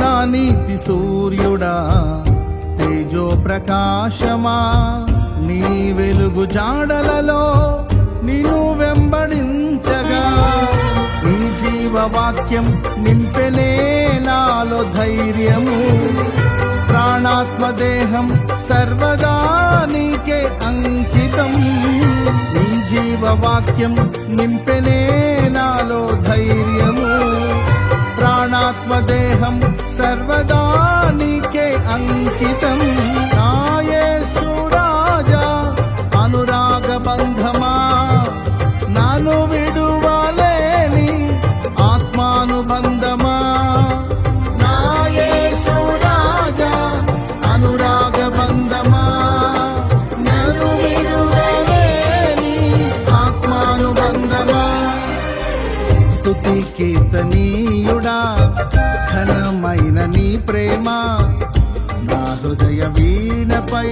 నా నీతి సూర్యుడా తేజో ప్రకాశమా, నీ వెలుగు జాడలలో నిన్ను వెంబడించగా, నీ జీవవాక్యం నింపెనే నాలో ధైర్యము, ప్రాణాత్మదేహం సర్వదా నీకే అంకితం. నీ జీవవాక్యం నింపెనే నాలో ధైర్యము, ప్రాణాత్మదేహం సర్వదా నీకే అంకితం. నా యేసు రాజా అనురాగ బంధమా, నాను విడువలేని ఆత్మానుబంధమా, నా యేసు రాజా అనురాగ బంధమా, నాను విడువలేని ఆత్మానుబంధమా. స్తుతి కీర్తనీయుడా ఘనమైన నీ ప్రేమ, నా హృదయ వీణపై